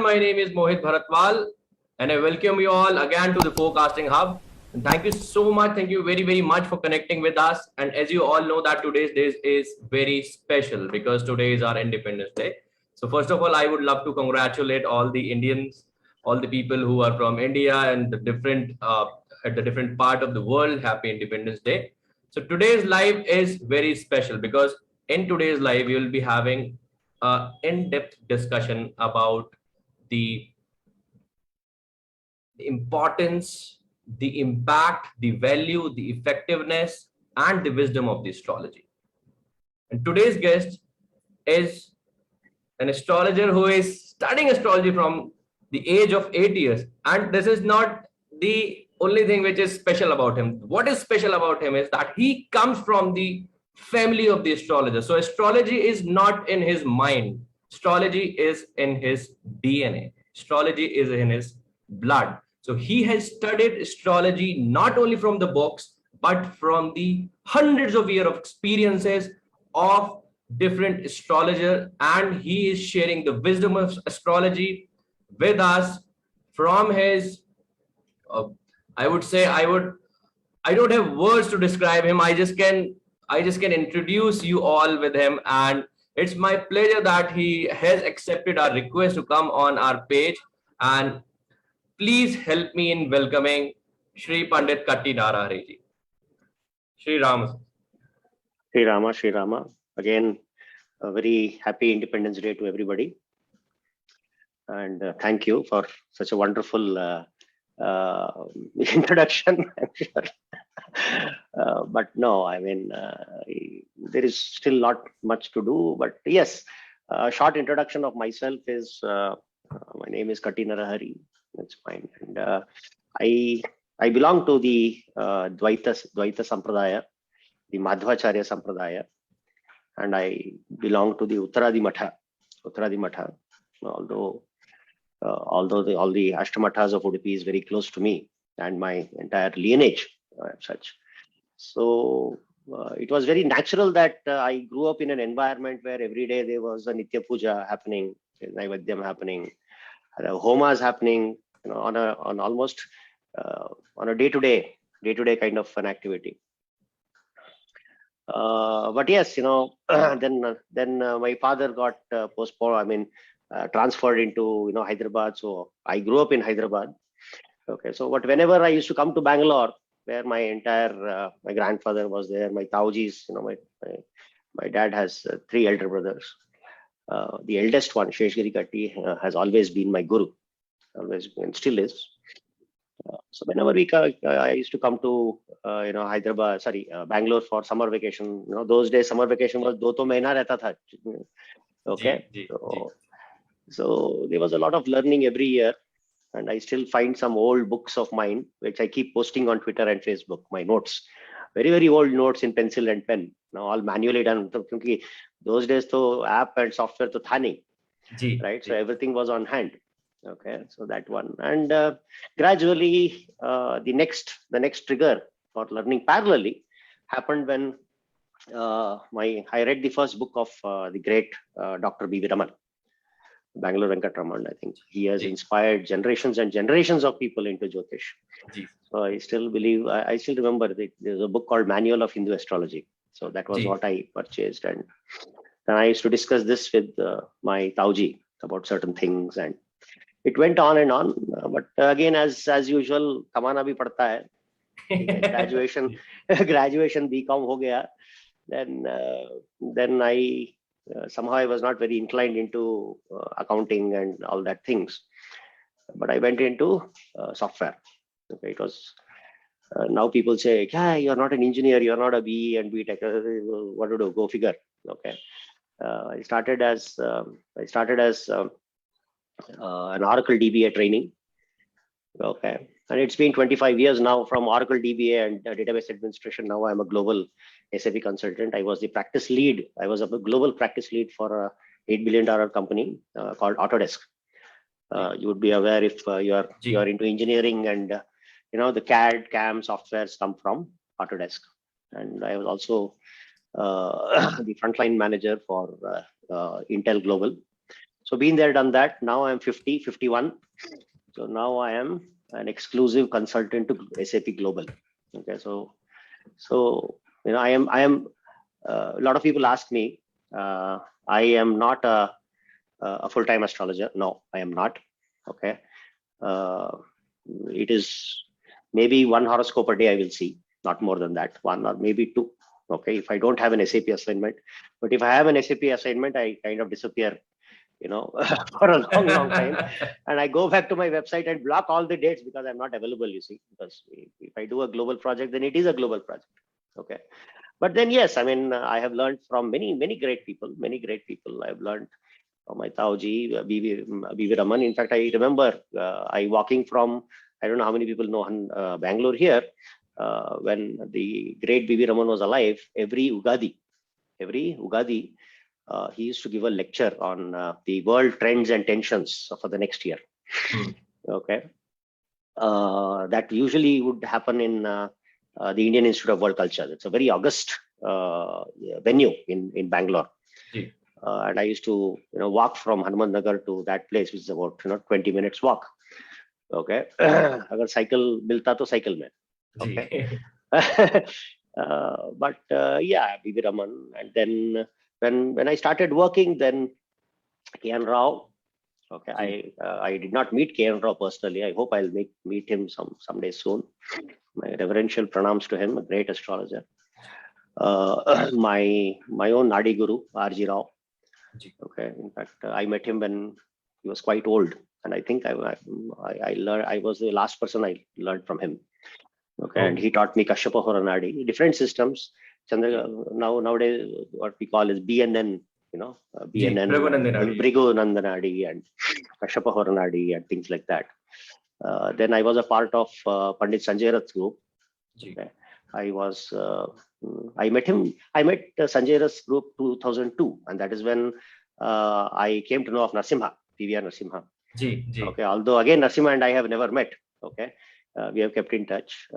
My name is Mohit Bharatwal, and I welcome you all again to the Forecasting Hub. And thank you so much. Thank you very, very much for connecting with us. And as you all know, that today's day is very special because today is our Independence Day. So first of all, I would love to congratulate all the Indians, all the people who are from India and the different at the different part of the world. Happy Independence Day. So today's live is very special because in today's live we will be having in-depth discussion about the importance, the impact, the value, the effectiveness, and the wisdom of the astrology. And today's guest is an astrologer who is studying astrology from the age of 8 years. And this is not the only thing which is special about him. What is special about him is that he comes from the family of the astrologer. So astrology is not in his mind. Astrology is in his DNA. Astrology is in his blood. So he has studied astrology not only from the books, but from the hundreds of years of experiences of different astrologer, and he is sharing the wisdom of astrology with us from his uh, I would say I don't have words to describe him. I just can introduce you all with him, and it's my pleasure that he has accepted our request to come on our page. And please help me in welcoming Shri Pandit Katti Narahari ji. Shri Ram. Sri Rama, Sri Rama. Again, a very happy Independence Day to everybody. And thank you for such a wonderful introduction. I'm sure. But no, I mean, there is still not much to do. But yes, a short introduction of myself is my name is Katti Narahari. That's fine. And I belong to the Dvaita Sampradaya, the Madhvacharya Sampradaya, and I belong to the Uttaradi Matha. Although all the Ashtamathas of Udupi is very close to me and my entire lineage such. So it was very natural that I grew up in an environment where every day there was a Nitya Puja happening, Naivadyam happening, homas happening, on almost on a day-to-day kind of an activity. But yes, then my father got transferred into Hyderabad. So I grew up in Hyderabad. Okay, so but whenever I used to come to Bangalore, where my entire my grandfather was there, my Taujis, my dad has 3 elder brothers. The eldest one, Sheshgiri Katti, has always been my guru, always and still is. So whenever I used to come to Hyderabad, Bangalore for summer vacation. Those days summer vacation was 2 mahina rehta tha. Okay, so there was a lot of learning every year, and I still find some old books of mine which I keep posting on Twitter and Facebook. My notes, very very old notes in pencil and pen. Now all manually done. Because those days, so app and software to tha nahi, right? So everything was on hand. Okay, so that one, and gradually the next trigger for learning parallelly happened when I read the first book of the great Dr. B.V. Raman, Bangalore Venkat Raman. I think he has inspired generations and generations of people into Jyotish. So I still believe, I still remember there's a book called Manual of Hindu Astrology. So that was what I purchased, and then I used to discuss this with my Tauji about certain things, and it went on and on. But again, as usual, kamana bhi padta hai. Graduation BCom ho gaya. Then I somehow I was not very inclined into accounting and all that things, but I went into software. Okay, it was now people say, yeah, you're not an engineer, you're not a BE and BTech. What to do? Go figure. Okay, I started as an Oracle DBA training. Okay, and it's been 25 years now from Oracle DBA and database administration. Now I'm a global SAP consultant. I was the practice lead. I was a global practice lead for a $8 billion company called Autodesk. You would be aware if you are into engineering, and the CAD, CAM softwares come from Autodesk. And I was also the frontline manager for Intel Global. So been there, done that. Now I'm 50, 51. So now I am an exclusive consultant to SAP Global. Okay, so I am. A lot of people ask me. I am not a full-time astrologer. No, I am not. Okay, it is maybe one horoscope a day I will see, not more than that. One or maybe two. Okay, if I don't have an SAP assignment, but if I have an SAP assignment, I kind of disappear, for a long time. And I go back to my website and block all the dates because I'm not available, you see, because if I do a global project, then it is a global project. Okay. But then, yes, I mean, I have learned from many great people, I've learned from my Tauji, B.V. Raman. In fact, I remember I walking from, I don't know how many people know Bangalore here, when the great B.V. Raman was alive, every Ugadi, he used to give a lecture on the world trends and tensions for the next year. Okay. That usually would happen in the Indian Institute of World Culture. It's a very august venue in Bangalore. And I used to walk from Hanuman Nagar to that place, which is about 20 minutes walk. Okay. Agar cycle milta to cycle mein. Okay. But yeah, B.V. Raman. And then when I started working, then K.N. Rao. Okay, I did not meet K.N. Rao personally. I hope I'll meet him someday soon. My reverential pranams to him, a great astrologer. My own Nadi Guru, R.G. Rao. Okay, in fact, I met him when he was quite old, and I think I learned. I was the last person I learned from him. Okay, and he taught me Kashyapa Horanadi, different systems. Nowadays, what we call is BNN, BNN, Brigu Nandanadi and Kashyapa Horanadi and things like that. Then I was a part of Pandit Sanjay Rath's group. Okay. I met Sanjay Rath's group 2002, and that is when I came to know of Narasimha, PVR Narasimha. Okay, although again Narasimha and I have never met. Okay. We have kept in touch.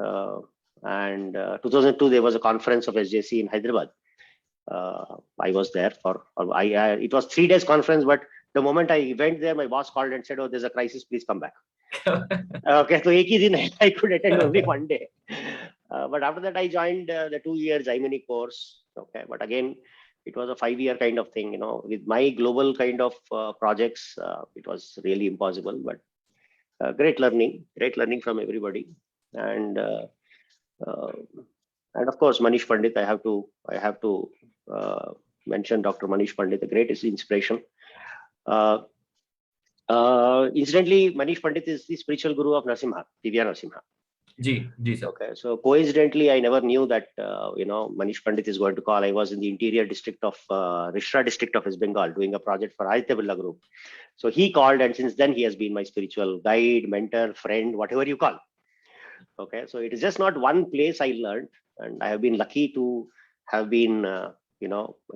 And 2002, there was a conference of SJC in Hyderabad. I was there it was 3 days conference, but the moment I went there, my boss called and said, "Oh, there's a crisis, please come back." Okay, so I could attend only one day. But after that, I joined the 2-year Jaimini course. Okay, but again, it was a 5-year kind of thing. With my global kind of projects, it was really impossible. But great learning from everybody, and of course Manish Pandit. I have to mention Dr. Manish Pandit, the greatest inspiration. Incidentally, Manish Pandit is the spiritual guru of Narasimha, PVR Narasimha. Okay, so coincidentally, I never knew that Manish Pandit is going to call. I was in the interior district of Rishra district of West Bengal doing a project for Aditya Birla Group. So he called, and since then he has been my spiritual guide, mentor, friend, whatever you call. Okay, so it is just not one place I learned, and I have been lucky to have been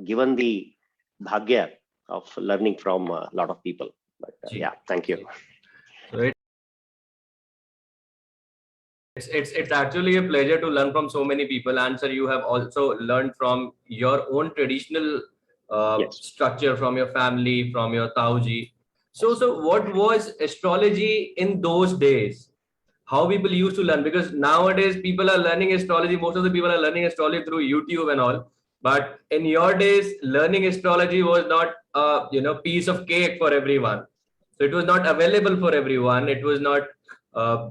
given the bhagya of learning from a lot of people. But yeah, thank you. So it's actually a pleasure to learn from so many people. And sir, you have also learned from your own traditional structure, from your family, from your Tauji. So what was astrology in those days? How people used to learn? Because nowadays people are learning astrology. Most of the people are learning astrology through YouTube and all. But in your days, learning astrology was not a piece of cake for everyone. So it was not available for everyone. It was not.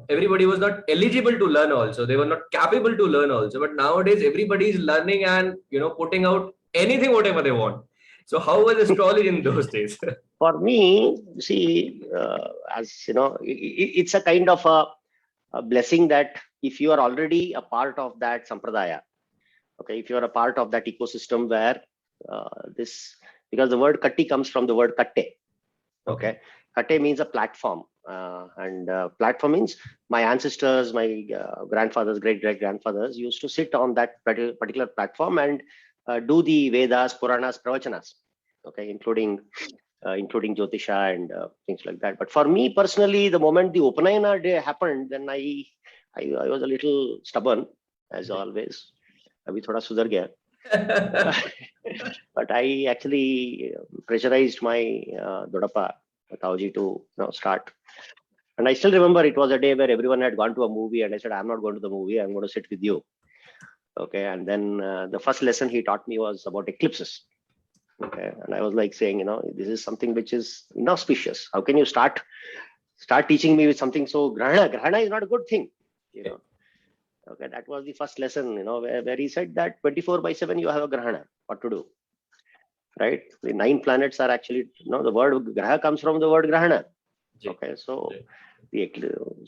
Everybody was not eligible to learn also. They were not capable to learn also. But nowadays, everybody is learning and putting out anything, whatever they want. So how was astrology in those days? For me, see, as it's a kind of a blessing that if you are already a part of that sampradaya, okay, if you are a part of that ecosystem where because the word katti comes from the word katte. Okay, katte means a platform. And platform means my ancestors, my grandfathers, great-great-grandfathers used to sit on that particular platform and do the Vedas, Puranas, Pravachanas, okay, including Jyotisha and things like that. But for me personally, the moment the Upanayana day happened, then I was a little stubborn, as always. Abhi thoda sudhar gaya. But I actually pressurized my Dodappa, Tauji, to start. And I still remember it was a day where everyone had gone to a movie, and I said, I'm not going to the movie, I'm going to sit with you. Okay. And then the first lesson he taught me was about eclipses. Okay. And I was like saying, this is something which is inauspicious. How can you start teaching me with something so grahana? Grahana is not a good thing, Okay, that was the first lesson, where he said that 24/7 you have a grahana, what to do, right? The 9 planets are actually, the word graha comes from the word grahana. Okay, so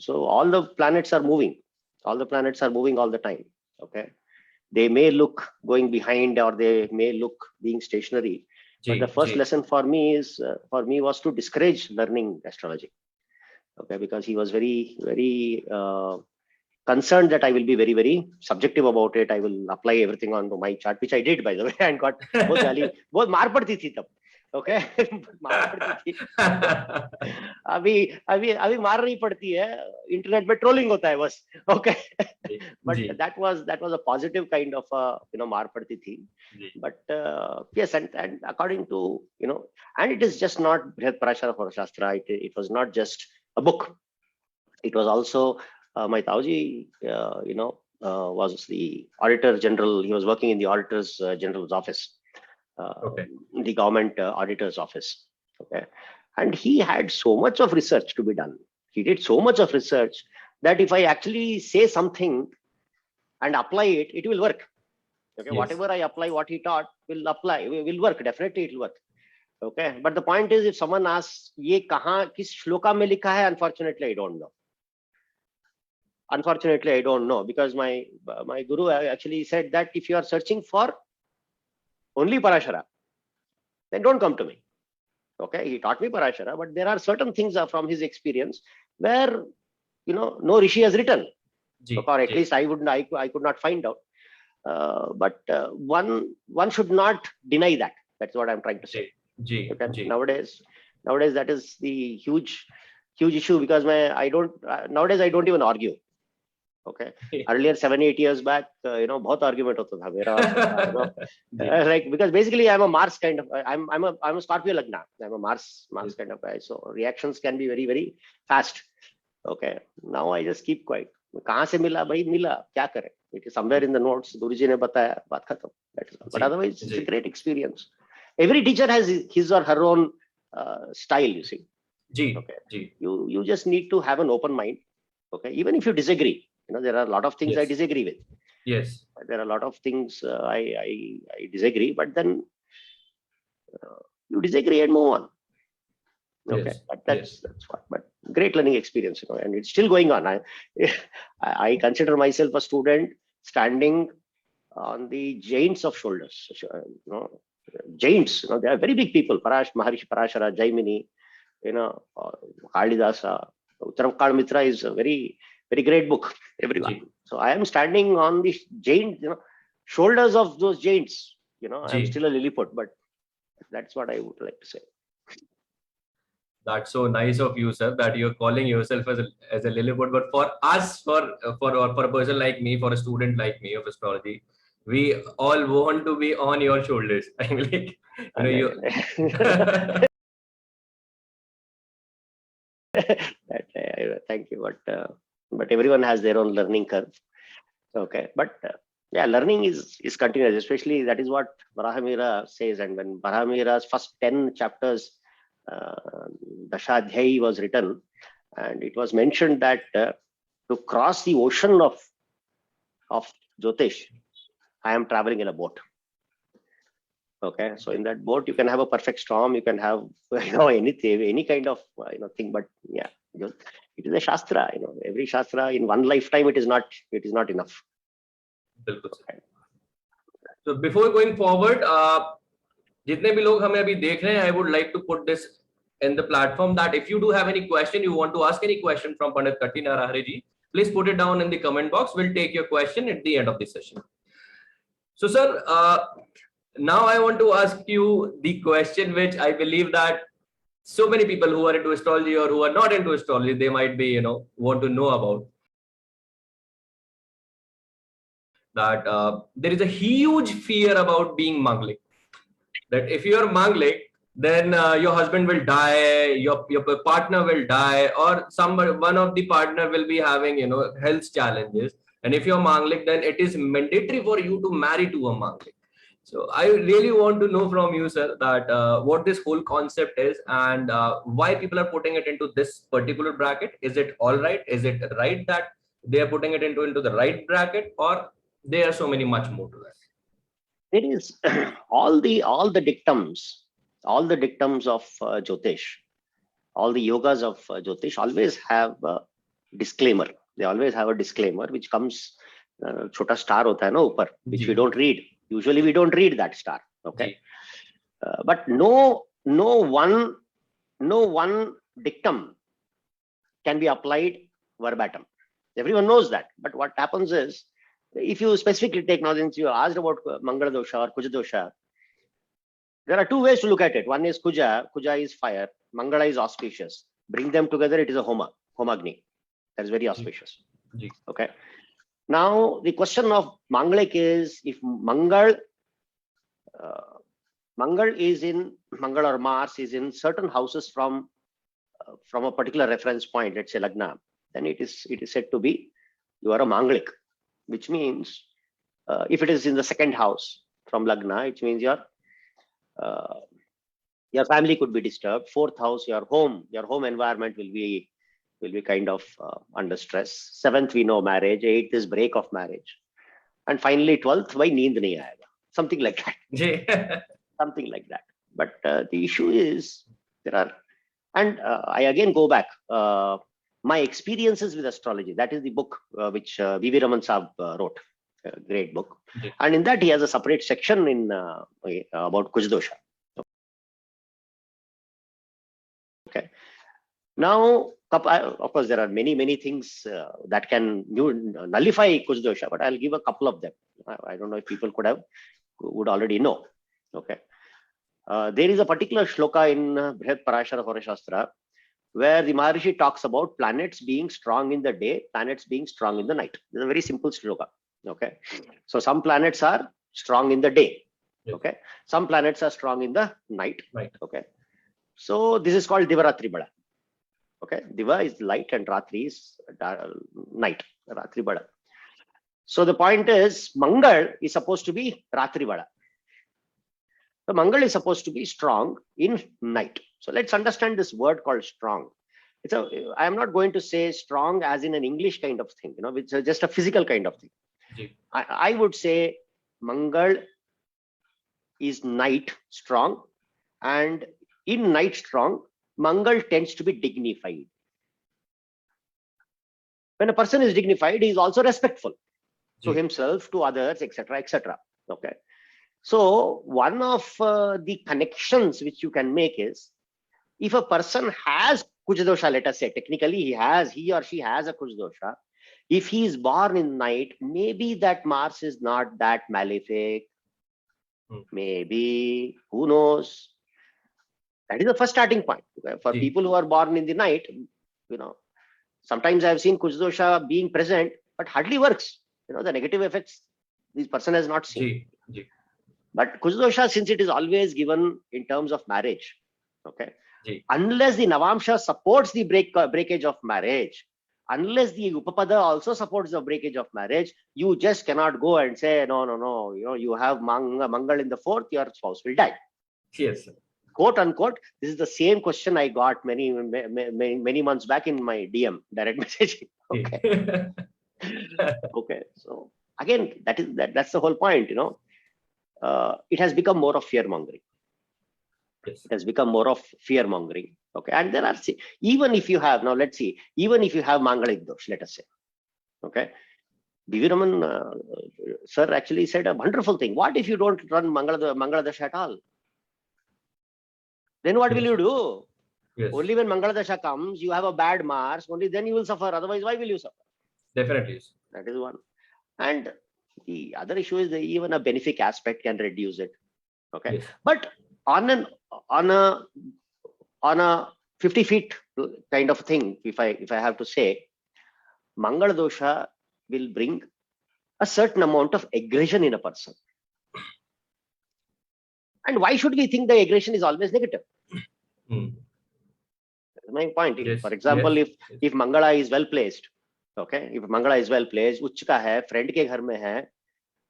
all the planets are moving. All the planets are moving all the time. Okay, they may look going behind, or they may look being stationary. But the first lesson for me was to discourage learning astrology. Okay, because he was very, very concerned that I will be very, very subjective about it. I will apply everything onto my chart, which I did, by the way, and got बहुत मार पड़ती थी तब. Okay, मार पड़ती थी. अभी मार नहीं पड़ती है. इंटरनेट में ट्रोलिंग होता है बस. Okay, but that was a positive kind of मार पड़ती थी. But yes, and according to and it is just not Brihat Parashara Shastra. It was not just a book. It was also my Tauji, was the Auditor General. He was working in the Auditor's General's office, the government auditor's office. Okay, and he had so much of research to be done. He did so much of research that if I actually say something and apply it, it will work. Okay, yes. Whatever I apply, what he taught will work. Definitely, it will work. Okay, but the point is, if someone asks, "Ye kahan kis shloka mein likha hai?" Unfortunately, I don't know. Unfortunately, I don't know, because my guru actually said that if you are searching for only Parashara, then don't come to me. Okay, he taught me Parashara, but there are certain things from his experience where no Rishi has written, or at least I could not find out. But one should not deny that. That's what I'm trying to say. Okay? Nowadays that is the huge issue, because nowadays I don't even argue. Okay, earlier 7-8 years back, बहुत argument होता था मेरा, like, because basically I'm a Mars kind of, I'm a Scorpio Lagna. I'm a Mars kind of guy, so reactions can be very, very fast. Okay, now I just keep quiet. कहाँ से मिला भाई, मिला, क्या करे? It is somewhere in the notes. Guruji ने बताया, बात खत्म. But otherwise, it's a great experience. Every teacher has his or her own style. You see. Okay. You just need to have an open mind. Okay, even if you disagree. There are a lot of things I disagree with. Yes. There are a lot of things I disagree, but then you disagree and move on. Okay, that's what. But great learning experience, and it's still going on. I consider myself a student standing on the giants of shoulders. Giants, they are very big people. Maharishi Parashara, Jaimini, Kalidasa, Uttarakand Mitra is a very, very great book, everyone. So I am standing on the giant, shoulders of those giants. I'm still a Lilliput, but that's what I would like to say. That's so nice of you, sir, that you're calling yourself as a Lilliput. But for us, for a person like me, for a student like me of astrology, we all want to be on your shoulders. I mean, Thank you, but everyone has their own learning curve. Okay, but learning is continuous. Especially that is what Varahamihira says. And when Varahamihira's first 10 chapters, Dashadhyayi, was written, and it was mentioned that to cross the ocean of Jyotish, I am traveling in a boat. Okay, so in that boat you can have a perfect storm, you can have anything, any kind of thing, but it is a shastra. Every shastra in one lifetime, it is not enough. Okay. So before going forward, जितने भी लोग हमें अभी देख रहे हैं, I would like to put this in the platform that if you do have any question, you want to ask any question from Pandit Katti Narahari ji, please put it down in the comment box. We'll take your question at the end of the session. So, sir, now I want to ask you the question which I believe that so many people who are into astrology or who are not into astrology, they might be, want to know about. that there is a huge fear about being Manglik. That if you are Manglik, then your husband will die, your partner will die, or one of the partner will be having health challenges. And if you're Manglik, then it is mandatory for you to marry to a Manglik. So I really want to know from you, sir, that what this whole concept is, and why people are putting it into this particular bracket. Is it all right? Is it right that they are putting it into the right bracket, or there are so many much more to that? It is all the dictums of Jyotish, all the yogas of Jyotish always have a disclaimer. They always have a disclaimer which comes, chota star hota hai na upar, which we don't read. Usually we don't read that star. Okay. But no one dictum can be applied verbatim. Everyone knows that. But what happens is, if you specifically take, now since you asked about Mangala dosha or Kuja dosha, there are two ways to look at it. One is Kuja. Kuja is fire. Mangala is auspicious. Bring them together, it is a Homagni. That is very auspicious. Okay. Now the question of Mangalik is, if Mangal or Mars is in certain houses from a particular reference point, let's say Lagna, then it is said to be you are a Mangalik, which means if it is in the second house from Lagna, it means your family could be disturbed. Fourth house, your home environment will be kind of under stress. Seventh, we know marriage. Eighth is break of marriage, and finally 12th, why neend nahi aayega, something like that. Something like that. But the issue is there are, and I again go back. My experiences with astrology, that is the book which V.V. Raman Saab wrote, a great book. And in that he has a separate section in about Kuja dosha. Okay. Now, of course, there are many things that can nullify Kuja dosha, but I'll give a couple of them. I don't know if people would already know. Okay. There is a particular shloka in Brihad Parashara Hora Shastra where the Maharishi talks about planets being strong in the day, planets being strong in the night. It's a very simple shloka. Okay. So some planets are strong in the day. Okay. Some planets are strong in the night. Okay. So this is called Divaratri Bada. Okay. Diva is light and Ratri is night. Ratri Bada. So the point is, Mangal is supposed to be Ratri Bada. The Mangal is supposed to be strong in night. So let's understand this word called strong. I am not going to say strong as in an English kind of thing, it's just a physical kind of thing. I would say Mangal is night strong, and in night strong, Mangal tends to be dignified. When a person is dignified, he is also respectful to himself, to others, etc., etc. Okay. So one of the connections which you can make is, if a person has Kuja dosha, let us say, technically he or she has a Kuja dosha. If he is born in night, maybe that Mars is not that malefic. Maybe, who knows? That is the first starting point. Okay? For people who are born in the night, sometimes I have seen Kuja dosha being present, but hardly works. The negative effects this person has not seen. But Kuja dosha, since it is always given in terms of marriage, okay, unless the Navamsha supports the breakage of marriage, unless the Upapada also supports the breakage of marriage, you just cannot go and say, no, you have Mangal in the fourth, your spouse will die. Yes, sir. Quote unquote, this is the same question I got many months back in my DM, direct messaging. Okay. Okay. So again, that's the whole point, it has become more of fear mongering. It has become more of fear mongering. Okay. And there are, even if you have Mangalik dosh, let us say, okay, V.V. Raman sir actually said a wonderful thing. What if you don't run Mangala dasha at all? Then what will you do? Only when Mangala dasha comes, you have a bad Mars, only then you will suffer. Otherwise, why will you suffer? Definitely. That is one. And the other issue is that even a benefic aspect can reduce it. Okay. But on a 50 feet kind of thing, if I have to say, Mangala dosha will bring a certain amount of aggression in a person. And why should we think the aggression is always negative? Hmm. That's my point. Yes, For example, yes, if Mangala is well placed, okay, if Mangala is well placed, उच्च का है, friend के घर में है,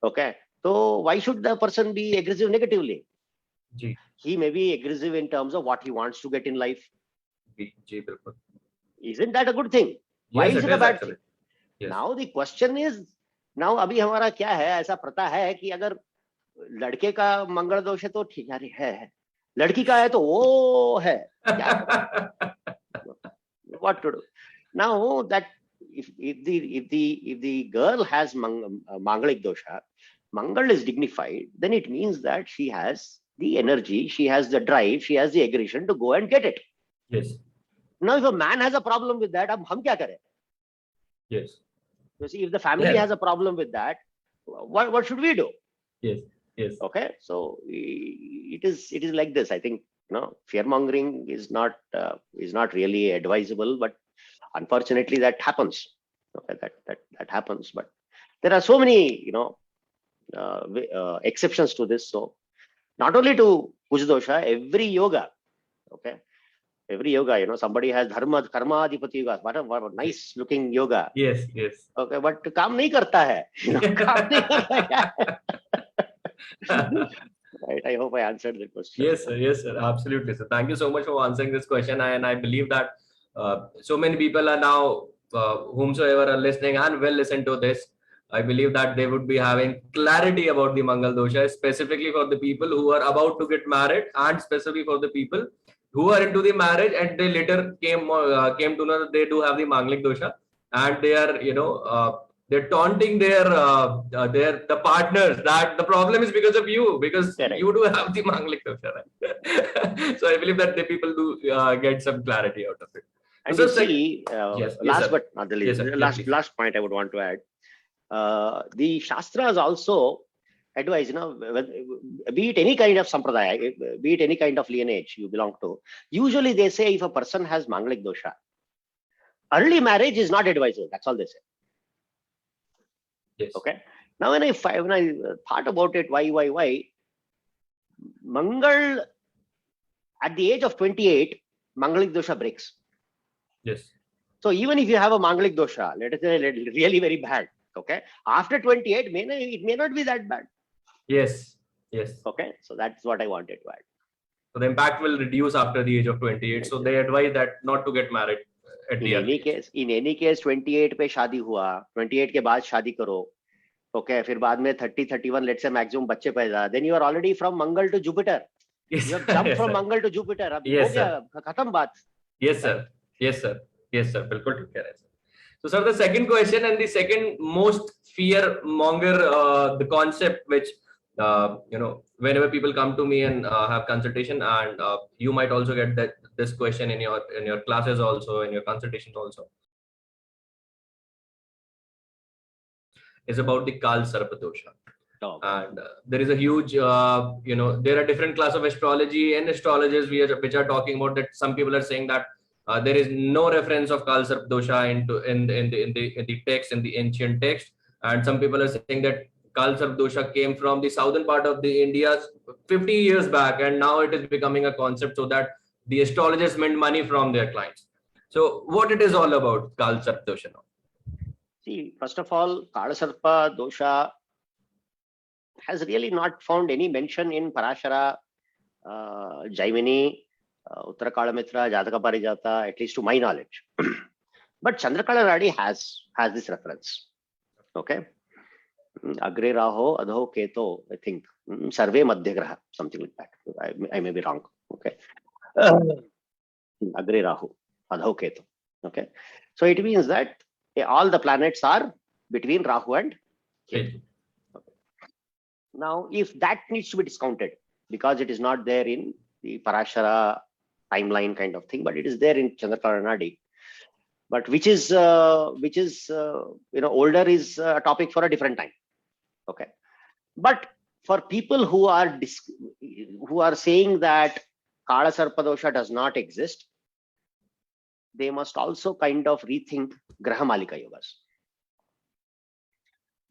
okay, so why should the person be aggressive negatively? Ji, He may be aggressive in terms of what he wants to get in life. जी, बिल्कुल. Isn't that a good thing? Why Yes, is it it a is bad actually. thing? Yes. Now the question is, now अभी हमारा क्या है, ऐसा प्रथा है कि अगर लड़के का मंगल दोष है तो ठीक है, लड़की का है तो वो है, क्या करें? What to do? Now that if the girl has mangalik dosha, Mangal is dignified, then it means that she has the energy, she has the drive, she has the aggression to go and get it. Yes, Now, if a man has a problem with that, अब हम क्या करें? yes, You see, if the family Yeah. has a problem with that, what should we do? yes, yes. Okay, so it is like this. I think fear mongering is not really advisable, but unfortunately that happens. Okay, that happens. But there are so many exceptions to this. So not only to Kuja dosha, every yoga, okay, every yoga, somebody has dharma karma adhipati yoga. What a nice looking yoga. Yes, yes. Okay, but काम नहीं करता है. काम नहीं करता है. Right. I hope I answered the question. Yes, sir. Absolutely, sir. Thank you so much for answering this question. And I believe that so many people are now, whomsoever are listening and will listen to this, I believe that they would be having clarity about the Mangal Dosha, specifically for the people who are about to get married, and specifically for the people who are into the marriage and they later came to know that they do have the Manglik Dosha, and they are, they're taunting their the partners that the problem is because of you, because Correct. you do have the Manglik Dosha. Right? So I believe that the people do get some clarity out of it. And So you sec- see, Yes, last sir. but not the least, Yes, sir. Yeah, please. last point I would want to add. The Shastras also advise, be it any kind of sampradaya, be it any kind of lineage you belong to, usually they say if a person has Manglik dosha, early marriage is not advisable. That's all they say. Yes. Okay. Now when I thought about it, why? Mangal, at the age of 28, Mangalik dosha breaks. Yes. So even if you have a Mangalik dosha, let us say really very bad, okay, after 28, it may not be that bad. Yes. Yes. Okay, so that's what I wanted to add. So the impact will reduce after the age of 28. So they advise that not to get married at the early age. In any case, 28 पे शादी हुआ, 28 के बाद शादी करो, okay, फिर बाद में 30, 31, let's say maximum बच्चे पैदा, then you are already from Mangal to Jupiter. Yes. You have jumped Yes, from sir. Mangal to Jupiter. अब Yes, हो गया, खत्म बात. Yes, sir. Yes, sir. Yes, sir. बिल्कुल ठीक कह रहे हैं sir. So, sir, the second question and the second most fear monger, the concept which whenever people come to me and have consultation, and you might also get this question in your classes also, in your consultations also, is about the Kal Sarpa dosha. Oh, And there is a huge, there are different class of astrology and astrologers which are talking about that. Some people are saying that there is no reference of Kal Sarp dosha in the text, in the ancient text, and some people are saying that Kal Sarp dosha came from the southern part of the India 50 years back, and now it is becoming a concept so that the astrologers mint money from their clients. So what it is all about, Kal Sarp dosha now? See, first of all, Kala Sarpa dosha has really not found any mention in Parashara, Jaimini, Uttara Mitra, Jataka Parijata, at least to my knowledge. But Chandrakala Radi has this reference. Okay. Agre Raho, Adho Keto, I think. Sarve Madhyagraha, something like that. I may be wrong. Okay. Agre Rahu, Adho Keto. Okay. So it means that all the planets are between Rahu and Ketu. Now, if that needs to be discounted because it is not there in the Parashara timeline kind of thing, but it is there in Chandrakala Nadi, but which is older is a topic for a different time. Okay, but for people who are saying that Kala Sarpa dosha does not exist, they must also kind of rethink Graha Malika yogas.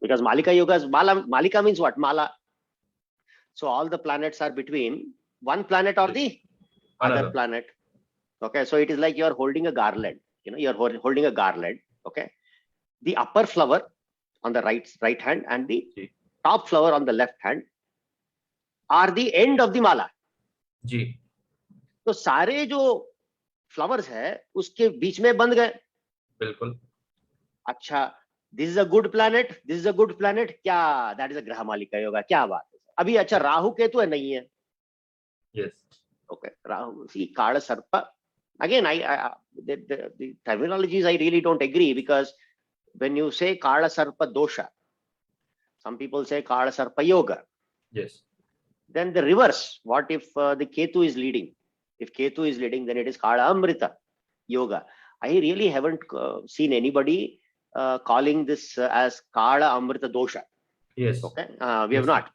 because Malika Yoga is Mala. Malika means what? Mala. So all the planets are between one planet or the other Another. planet. Okay, so it is like you are holding a garland. You know, you are holding a garland. Okay, the upper flower on the right hand and the ji. top flower on the left hand are the end of the mala. जी. तो सारे जो flowers है उसके बीच में बंध गए. बिल्कुल. अच्छा, this is a good planet, this is a good planet, क्या दैट इज अ ग्रह मालिका योगा, क्या बात है. अभी अच्छा राहु केतु है नहीं है. Yes. Okay, Rahu, see, Kala Sarpa. Again, the terminologies I really don't agree, because when you say Kala Sarpa dosha, some people say Kala Sarpa yoga. Yes. Then the reverse. What if the Ketu is leading? If Ketu is leading, then it is Kala Amrita yoga. I really haven't seen anybody calling this as Kala Amrita dosha. Yes. Okay, we have Yes. not.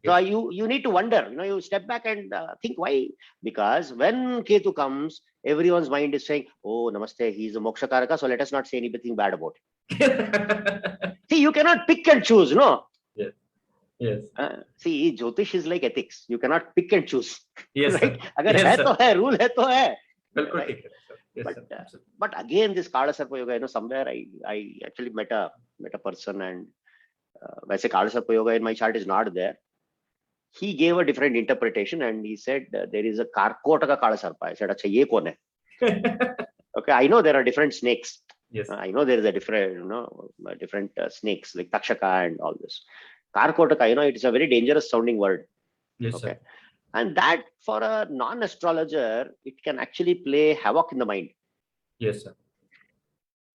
So you need to wonder, you step back and think why. Because when Ketu comes, everyone's mind is saying, oh, namaste, he's a moksha karaka, so let us not say anything bad about him. See, you cannot pick and choose, no? Yes. Yes. See, Jyotish is like ethics. You cannot pick and choose. Yes, right? sir. Agar Yes, hai sir. to hai, rule hai to hai. बिल्कुल Right. ठीक है, sir. Yes, But, sir. Absolutely. But again, this Kala Sarpa Yoga, somewhere I actually met a person, and वैसे Kala Sarpa Yoga in my chart is not there. He gave a different interpretation and he said there is a Karkotaka Kala Sarpa. I said, acha, ye kon hai? Okay, I know there are different snakes. Yes. I know there is a different, different snakes like Takshaka and all this. Karkotaka, it's a very dangerous sounding word. Yes, Okay. sir. And that for a non-astrologer, it can actually play havoc in the mind. Yes, sir.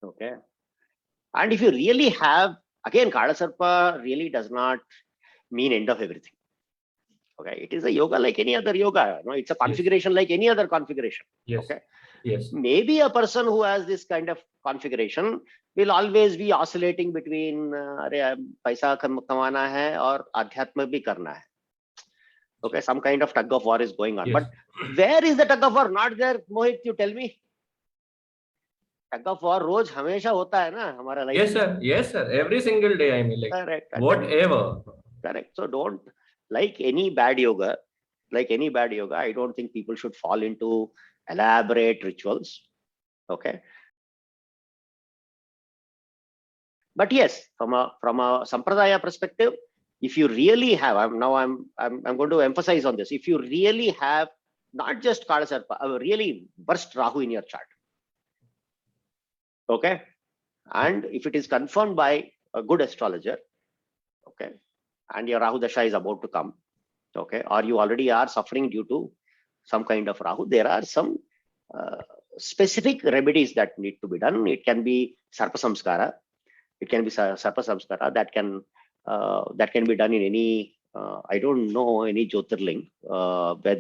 Okay. And if you really have, again, Kala Sarpa really does not mean end of everything. Okay, it is a yoga like any other yoga. It's a configuration like any other configuration. Yes. Okay. Yes. Maybe a person who has this kind of configuration will always be oscillating between paisa kamana hai or adhyatma bhi karna hai. Okay, some kind of tug of war is going on. Yes. But where is the tug of war? Not there, Mohit, you tell me. Tug of war रोज हमेशा होता है ना हमारा life. Yes, sir. Yes, sir. Every single day, I mean, like, Correct. whatever. Correct. So don't, like any bad yoga, I don't think people should fall into elaborate rituals. Okay. But yes, from a sampradaya perspective, if you really have, I'm going to emphasize on this. If you really have not just Kala Sarpa, a really burst Rahu in your chart. Okay. And if it is confirmed by a good astrologer, okay, and your Rahu Dasha is about to come, okay, or you already are suffering due to some kind of Rahu, there are some specific remedies that need to be done. It can be Sarpa Samskara. It can be Sarpa Samskara that can be done in any, I don't know, any Jyotirling. Where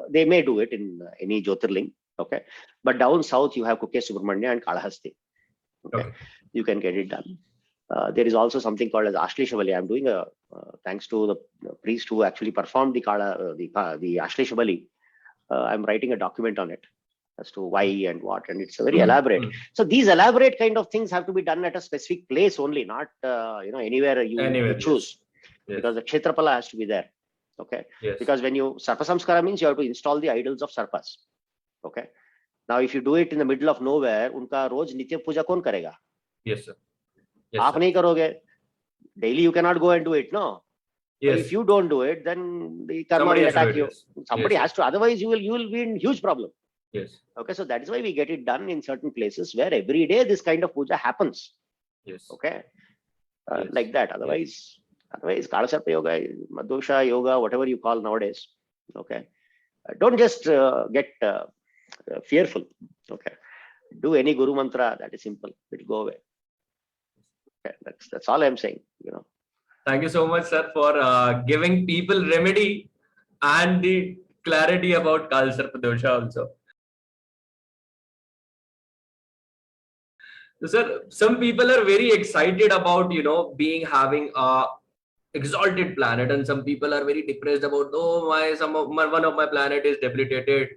they may do it in any Jyotirling, okay. But down south, you have Kuke Subramanya and Kalahasti. Okay. You can get it done. There is also something called as Ashlisha. I'm doing thanks to the priest who actually performed the Ashlisha Bali. I'm writing a document on it as to why and what, and it's very elaborate. So these elaborate kind of things have to be done at a specific place only, not anywhere you choose. Yes. Because the Kshetrapala has to be there. Okay. Yes. Because when you Sarpa Samskara means you have to install the idols of Sarpas. Okay. Now, if you do it in the middle of nowhere, unka roz nitya puja kaun karega? Yes, sir. Yes, Aap nahi karoge. Daily you cannot go and do it, no? Yes. If you don't do it, then the karma will attack you. Somebody has to. Otherwise, you will be in huge problem. Yes. Okay, so that is why we get it done in certain places where every day this kind of puja happens. Yes. Okay, Yes. like that. Otherwise, Kala Sarpa yoga, Madosha yoga, whatever you call nowadays. Okay, don't just get fearful. Okay, do any Guru mantra. That is simple. It will go away. Okay, that's all I'm saying. Thank you so much, sir, for giving people remedy and the clarity about Kala Sarpa dosha also. So, sir, some people are very excited about having a exalted planet, and some people are very depressed about, oh, one of my planet is debilitated.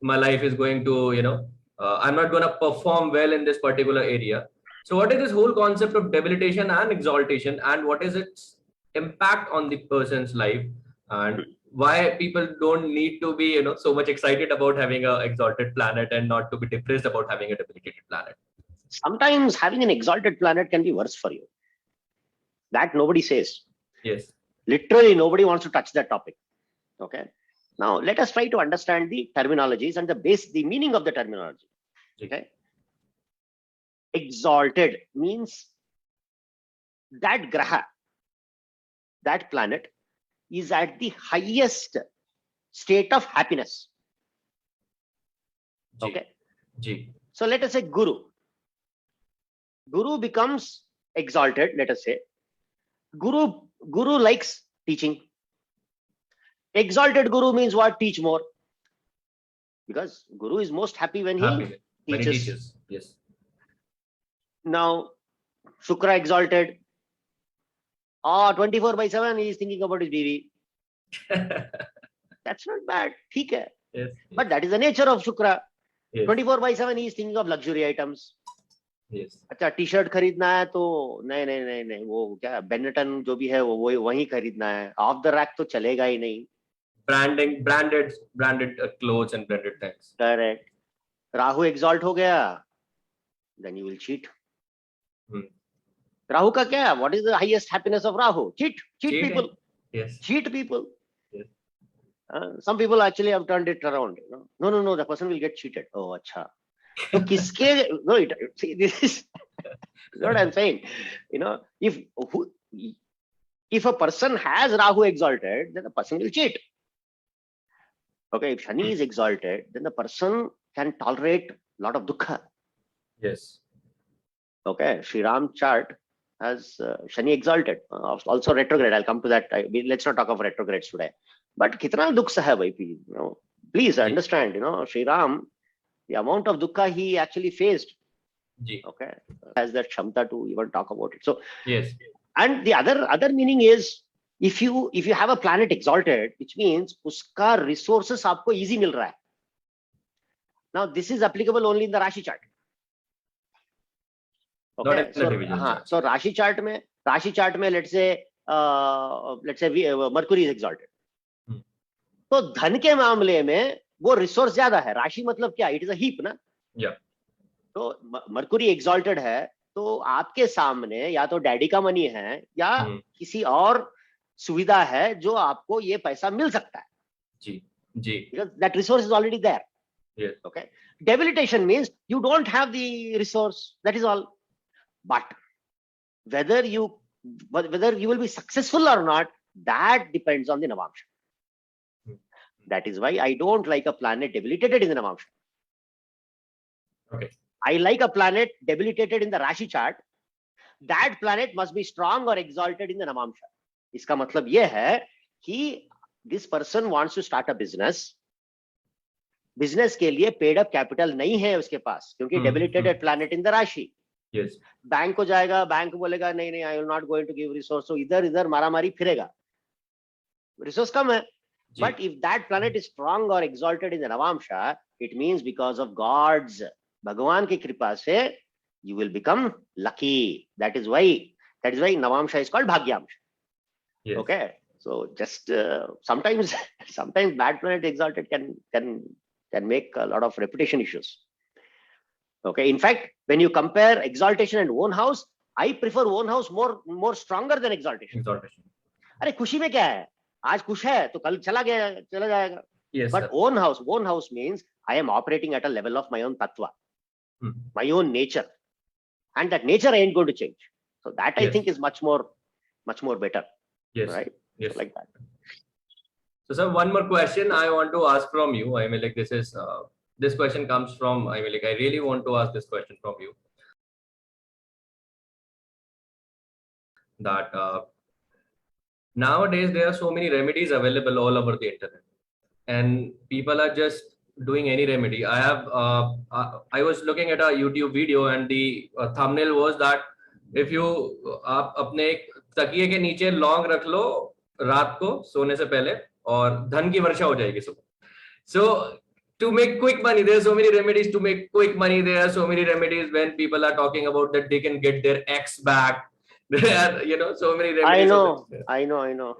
My life is going to I'm not going to perform well in this particular area. So what is this whole concept of debilitation and exaltation, and what is its impact on the person's life, and why people don't need to be, so much excited about having a exalted planet and not to be depressed about having a debilitated planet? Sometimes having an exalted planet can be worse for you. That nobody says. Yes. Literally, nobody wants to touch that topic. Okay. Now, let us try to understand the terminologies and the meaning of the terminology. Okay. Exalted means that graha, that planet, is at the highest state of happiness. Okay. G. So let us say Guru. Guru becomes exalted, let us say. Guru likes teaching. Exalted Guru means what? Teach more. Because Guru is most happy when he teaches. Yes. Now, Shukra exalted. 24/7 he is thinking about his baby. That's not bad. ठीक है. Yes. But that is the nature of Shukra. Yes. 24/7 he is thinking of luxury items. Yes. अच्छा T-shirt खरीदना है तो नहीं वो क्या Benetton जो भी है वो वही खरीदना है. ऑफ द रैक तो चलेगा ही नहीं. Branded clothes and branded things. Correct. Rahu exalt हो गया, then you will cheat. Rahu का क्या? What is the highest happiness of Rahu? Cheat people. Yes. Cheat people. Yes. Some people actually have turned it around. No, the person will get cheated. Oh, acha. So kiske? No, see, this is what I'm saying. If a person has Rahu exalted, then the person will cheat. Okay, if Shani is exalted, then the person can tolerate a lot of dukkha. Yes. Okay, Sri Ram chart has Shani exalted, also retrograde. I'll come to that. Let's not talk of retrogrades today. But kitna dukha hai bhai, please understand, Sri Ram, the amount of dukkha he actually faced. Okay, has that kshamta to even talk about it. So yes. And the other meaning is, if you have a planet exalted, which means uska resources aapko easy mil raha hai. Now this is applicable only in the Rashi chart. Okay, so Rashi chart mein let's say Mercury is exalted. तो धन के मामले में वो resource ज्यादा है. राशि मतलब क्या? इट इज अ हीप ना. तो मरकुरी एक्सॉल्टेड है तो आपके सामने या तो डैडी का मनी है या किसी और सुविधा है जो आपको ये पैसा मिल सकता है. जी. Because that resource is already there. Yes. Okay. Debilitation means you don't have the resource. That is all. But whether you will be successful or not, that depends on the Navamsha. That is why I don't like a planet debilitated in the Navamsha. Okay. I like a planet debilitated in the Rashi chart. That planet must be strong or exalted in the Navamsha. इसका मतलब ये है कि this person wants to start a business. Business के लिए paid up capital नहीं है उसके पास क्योंकि debilitated planet in the Rashi. Yes. Bank को जाएगा, बैंक बोलेगा नहीं I will not going to give resource. So इधर मारामारी फिरेगा. Resource कम है. But if that planet is strong or exalted in the Navamsha, it means because of God's, Bhagavan ki kripa se, you will become lucky. That is why Navamsha is called Bhagyamsha. Yes. Okay. So just sometimes bad planet exalted can make a lot of reputation issues. Okay. In fact, when you compare exaltation and own house, I prefer own house more stronger than exaltation. अरे खुशी में क्या है? आज खुश है तो कल चला जाएगा. Yes, but sir. own house means I am operating at a level of my own tattva, my own nature, and that nature ain't going to change. So that I think is much more better. Yes. Right. Yes. So like that. So sir, one more question I want to ask from you. I mean, like this question comes from, I really want to ask this question from you. That nowadays there are so many remedies available all over the internet, and people are just doing any remedy. I was looking at a YouTube video, and the thumbnail was that if you आप अपने तकिए के नीचे लौंग रख लो रात को सोने से पहले और धन की वर्षा हो जाएगी सुबह. So to make quick money. There are so many remedies to make quick money. There are so many remedies when people are talking about that they can get their ex back. There are, so many I remedies. know. I know.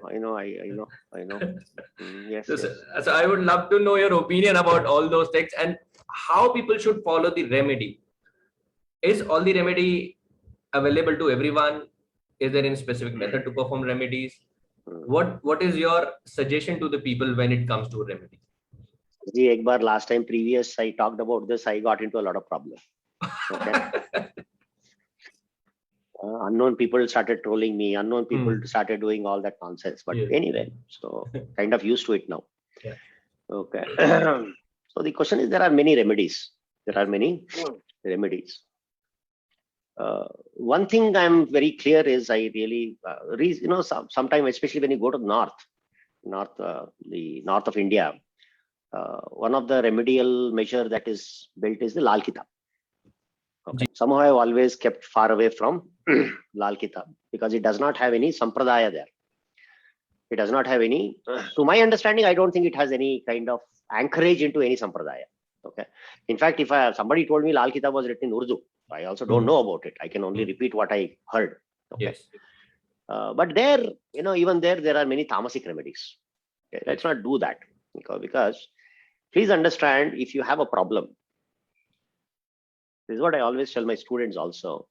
Yes, So, yes. so I would love to know your opinion about all those things and how people should follow the remedy. Is all the remedy available to everyone? Is there any specific method to perform remedies? What is your suggestion to the people when it comes to remedy? जी एक बार last time previous I talked about this, I got into a lot of problem. Okay. Unknown people started trolling me. Unknown people started doing all that nonsense. But anyway, so kind of used to it now. Yeah. Okay. So the question is, there are many remedies. There are many remedies. One thing I'm very clear is I really, sometimes, especially when you go to the north of India, one of the remedial measure that is built is the Lal Kitab. Okay. Somehow I've always kept far away from Lal Kitab because it does not have any sampradaya there. It does not have any, to my understanding, I don't think it has any kind of anchorage into any sampradaya. Okay. In fact, if somebody told me Lal Kitab was written in Urdu, I also don't know about it. I can only repeat what I heard. Okay. Yes. But there, even there are many tamasic remedies. Okay. Let's not do that because please understand, if you have a problem, this is what I always tell my students also.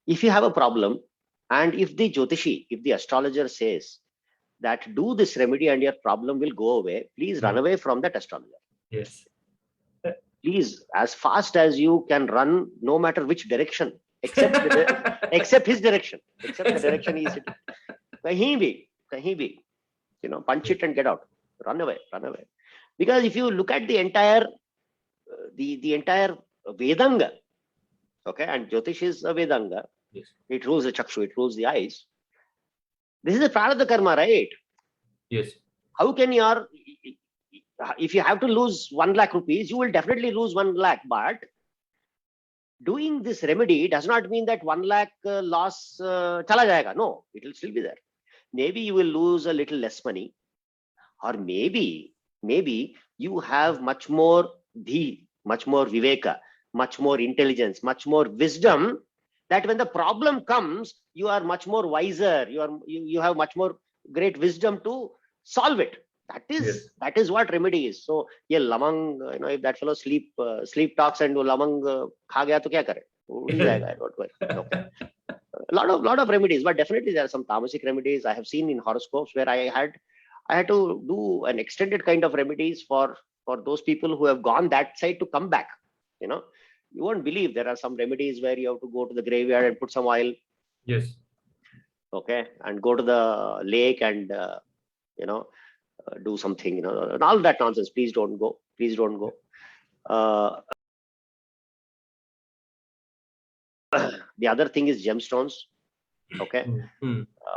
If you have a problem, and if the Jyotishi, if the astrologer says that do this remedy and your problem will go away, please run away from that astrologer. Yes. Please, as fast as you can run, no matter which direction, except his direction, except the direction he is sitting. Kahin bhi, punch it and get out. Run away. Because if you look at the entire, the entire Vedanga, okay, and Jyotish is a Vedanga. Yes. It rules the chakshu, it rules the eyes. This is a prarabdha karma, right? Yes. How can if you have to lose 1 lakh rupees, you will definitely lose 1 lakh. But doing this remedy does not mean that 1 lakh loss chala jayega. No, it will still be there. Maybe you will lose a little less money, or maybe you have much more dhi, much more viveka, much more intelligence, much more wisdom, that when the problem comes, you are much more wiser. You have much more great wisdom to solve it. That is what remedy is. So, ye lamang, if that fellow sleep talks and lamang kha gaya to kya kare? Okay. A lot of remedies, but definitely there are some tamasic remedies I have seen in horoscopes where I had to do an extended kind of remedies for those people who have gone that side to come back. You won't believe there are some remedies where you have to go to the graveyard and put some oil. Yes. Okay, and go to the lake and do something. And all that nonsense. Please don't go. Please don't go. The other thing is gemstones. Okay.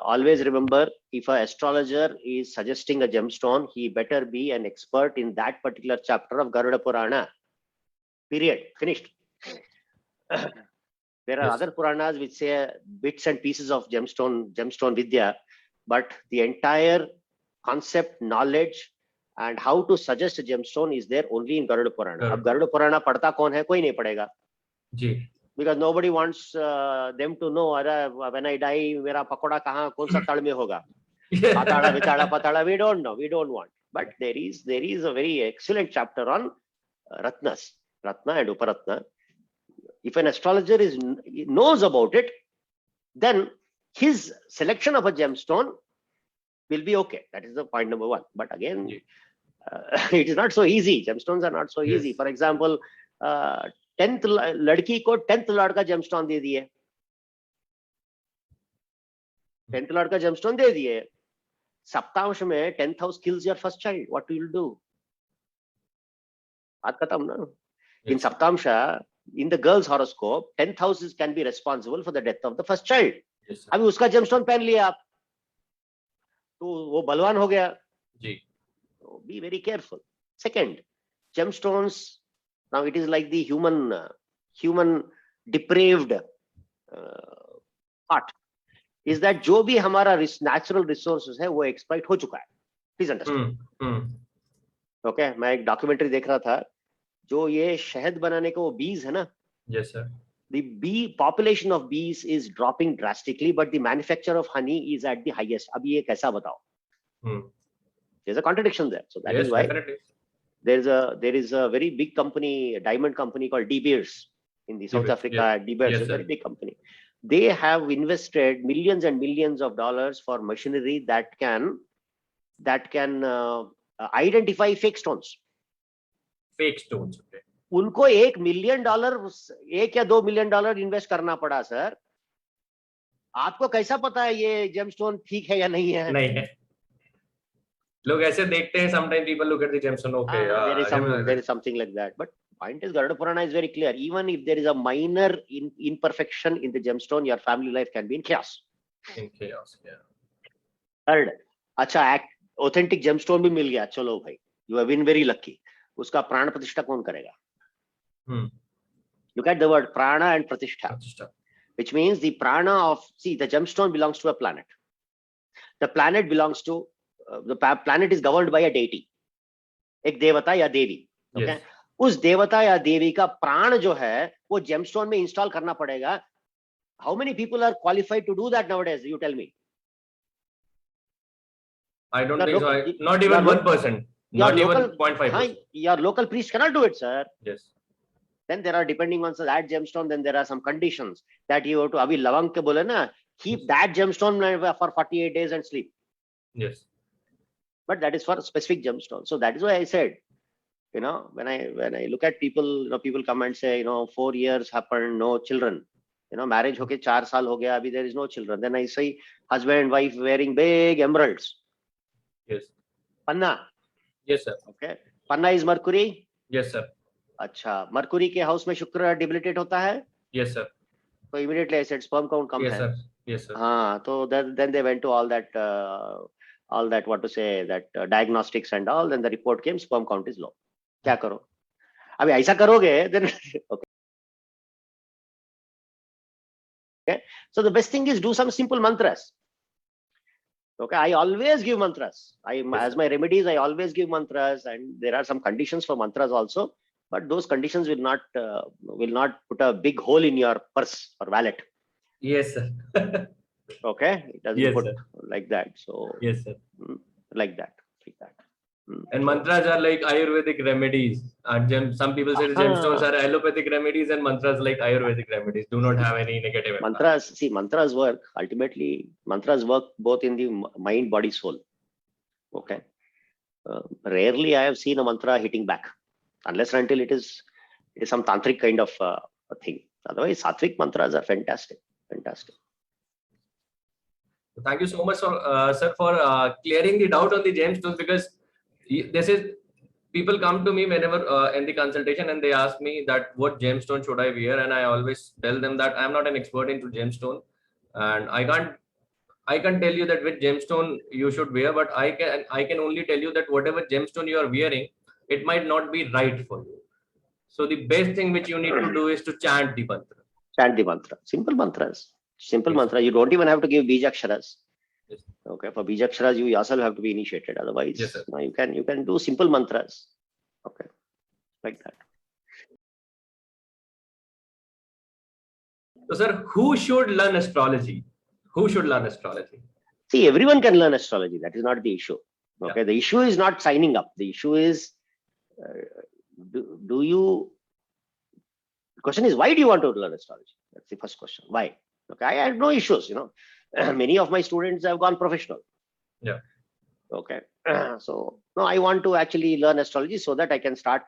Always remember, if an astrologer is suggesting a gemstone, he better be an expert in that particular chapter of Garuda Purana. Period. Finished. There are other Puranas which say bits and pieces of gemstone Vidya, but the entire concept, knowledge, and how to suggest a gemstone is there only in Garuda Purana. Ab Garuda Purana padta kaun hai? Koi nahi padega. Because nobody wants them to know, when I die, mera pakoda kahan, kaun sa tad mein hoga. Patada, vitada, patada, we don't know. We don't want. But there is a very excellent chapter on Ratnas, Ratna and Uparatna. If an astrologer knows about it, then his selection of a gemstone will be okay. That is the point number one. But again, it is not so easy. Gemstones are not so easy. For example, 10th ladki ko 10th ladka gemstone de diye. 10th ladka gemstone de diye. Saptamsh mein 10th house kills your first child. What will you do? Baat khatam na. In Saptamsha, in the girl's horoscope, 10th houses can be responsible for the death of the first child. अभी उसका gemstone पहन लिया आप, तो वो बलवान हो गया. So be very careful. Second, gemstones. Now it is like the human depraved part. Is that जो भी हमारा natural resources है वो exploit हो चुका है. Please understand. ओके, मैं एक डॉक्यूमेंट्री देख रहा था, जो ये शहद बनाने के वो बीज है ना, Yes, sir. the bee population of bees is dropping drastically, but the manufacture of honey is at the highest. अब ये कैसा बताओ? Hmm. There's a contradiction there. So that Yes, is why definitely. there is a very big company, a diamond company called De Beers in the South Beers, Africa. yes. De Beers Yes, is a very sir. big company. They have invested millions and millions of dollars for machinery that can identify fake stones. Fake stones. Okay. उनको $1 million, $1 या $2 million invest करना पड़ा sir. आपको कैसा पता है ये gemstone ठीक है या नहीं है? नहीं है. लोग ऐसे देखते हैं. Sometimes people look at the gemstone. Okay. There is something like that. But point is, Garuda Purana is very clear. Even if there is a minor imperfection in the gemstone, your family life can be in chaos. In chaos. Yeah. Third, अच्छा authentic gemstone भी मिल गया. चलो भाई, you have been very lucky. उसका प्राण प्रतिष्ठा कौन करेगा? Look at the word prana and pratishtha, which means the prana of, see, the gemstone belongs to a planet. The planet belongs to, the planet is governed by a deity, एक देवता या देवी. Okay? Yes. उस देवता या देवी का प्राण जो है वो जेमस्टोन में इंस्टॉल करना पड़ेगा. How many people are qualified to do that nowadays? You tell me. I don't think so. Not even 1%. Not even 0.5%. Your local priest cannot do it, sir. Yes. Then there are, depending on that gemstone, then there are some conditions that you have to. Abhi lavang ke bole na, keep that gemstone for 48 days and sleep. Yes. But that is for a specific gemstone. So that is why I said, you know, when I look at people, you know, people come and say, you know, 4 years happened, no children. You know, marriage hoke 4 saal ho gaya, abhi there is no children. Then I see husband and wife wearing big emeralds. Yes. Panna. Yes, sir. Okay. Panna is Mercury. Yes, sir. अच्छा, Mercury के house में Shukra debilitate होता है? Yes, sir. तो immediately I said sperm count कम है. Yes, sir. Yes, sir. हाँ, तो then they went to all that what to say, that diagnostics and all, then the report came, sperm count is low. क्या करो? अभी ऐसा करोगे then okay. So the best thing is do some simple mantras. Okay, I always give mantras. As my remedies, I always give mantras, and there are some conditions for mantras also. But those conditions will not put a big hole in your purse or wallet. Yes, sir. Okay, it doesn't Yes, put sir. like that. So Yes, sir. like that. And mantras are like Ayurvedic remedies. And some people say the gemstones are allopathic remedies, and mantras like Ayurvedic remedies do not have any negative impact. Mantras work. Ultimately, mantras work both in the mind, body, soul. Okay. Rarely I have seen a mantra hitting back, unless and until it is some tantric kind of a thing. Otherwise, sattvic mantras are fantastic. Thank you so much, sir, for clearing the doubt on the gemstones, because this is, people come to me whenever in the consultation and they ask me that what gemstone should I wear, and I always tell them that I am not an expert into gemstone, and I can't tell you that which gemstone you should wear, but I can only tell you that whatever gemstone you are wearing, it might not be right for you. So the best thing which you need to do is to chant the mantra. Chant the mantra. Simple mantras. Simple mantra. You don't even have to give bijaksharas. Yes. Okay, for bijaksharas you yourself have to be initiated. Otherwise, yes, sir. You can do simple mantras. Okay, like that. So, sir, who should learn astrology? Who should learn astrology? See, everyone can learn astrology. That is not the issue. Okay, the issue is not signing up. The issue is, do you? The question is, why do you want to learn astrology? That's the first question. Why? Okay, I have no issues. You know, many of my students have gone professional. Yeah. Okay. So no, I want to actually learn astrology so that I can start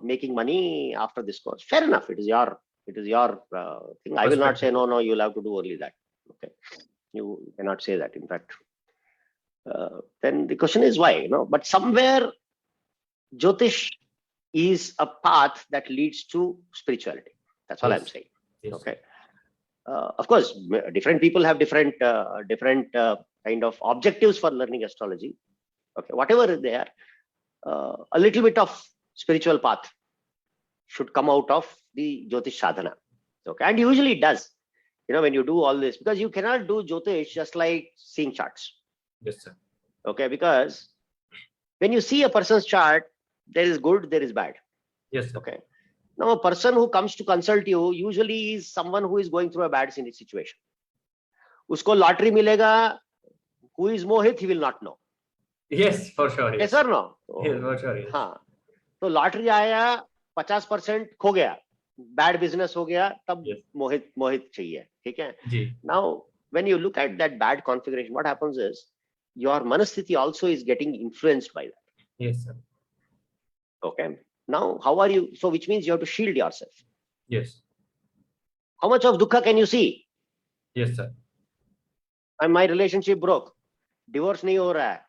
making money after this course. Fair enough. It is your thing. I will not say no. You'll have to do only that. Okay. You cannot say that. In fact, then the question is why? You know, but somewhere Jyotish is a path that leads to spirituality. That's all I'm saying. Yes. Okay. Of course, different people have different kind of objectives for learning astrology. Okay, whatever they are, a little bit of spiritual path should come out of the Jyotish sadhana. Okay, and usually it does. You know, when you do all this, because you cannot do Jyotish just like seeing charts. Yes, sir. Okay, because When you see a person's chart, there is good, there is bad. Yes, sir. Okay. Now, a person who comes to consult you usually is someone who is going through a bad situation. Usko lottery milega, who is Mohit, he will not know. Yes, for sure. Yes or no? Yes, for sure. Yes. हाँ, तो lottery आया 50% खो गया, bad business हो गया, तब Yes. मोहित चाहिए, ठीक है? जी. Now, when you look at that bad configuration, what happens is your manasthiti also is getting influenced by that. Yes, sir. Okay. Now, how are you? So, which means you have to shield yourself. Yes. How much of dukkha can you see? Yes, sir. And my relationship broke. Divorce नहीं हो रहा है,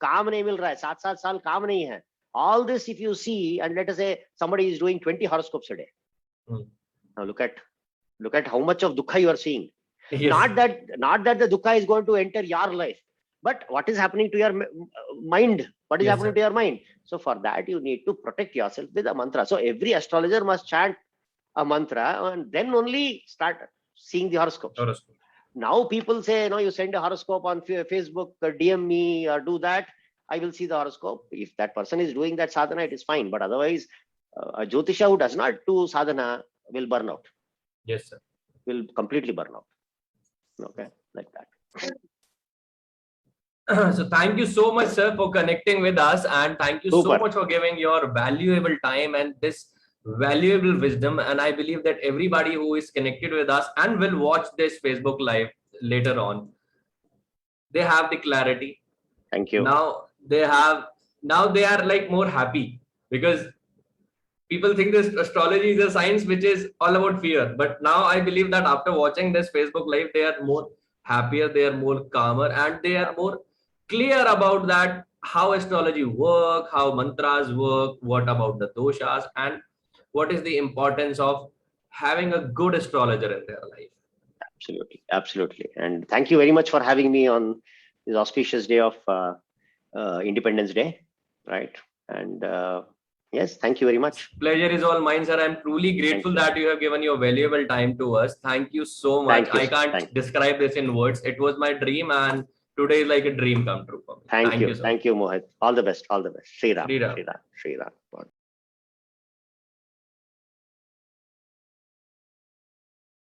काम नहीं मिल रहा है, 7 साल काम नहीं है. All this, if you see, and let us say somebody is doing 20 horoscopes a day. Now look at how much of dukkha you are seeing. Yes. Not that the dukkha is going to enter your life, but what is happening to your mind? What is Yes, happening sir. to your mind? So for that, you need to protect yourself with a mantra. So every astrologer must chant a mantra and then only start seeing the horoscopes. Horoscope. Now people say, no, you send a horoscope on Facebook, or DM me, or do that. I will see the horoscope. If that person is doing that sadhana, it is fine. But otherwise, a Jyotisha who does not do sadhana will burn out. Yes, sir. Will completely burn out. Okay, like that. So thank you so much, sir, for connecting with us, and thank you so Super. much for giving your valuable time and this valuable wisdom. And I believe that everybody who is connected with us and will watch this Facebook live later on, they have the clarity. Thank you. Now they are like more happy, because people think this astrology is a science which is all about fear. But now I believe that after watching this Facebook live, they are more happier, they are more calmer, and they are more clear about that how astrology work, how mantras work, what about the doshas, and what is the importance of having a good astrologer in their life. Absolutely, absolutely. And thank you very much for having me on this auspicious day of Independence Day, right? And yes, thank you very much. Pleasure is all mine, sir. I'm truly grateful that you have given your valuable time to us. Thank you so much. Thank you, I can't describe this in words. It was my dream, and today is like a dream come true for me. Thank you. So Thank you, Mohit. All the best. All the best. Shri Ram. Shri Ram. Shri Ram. Shri Ram.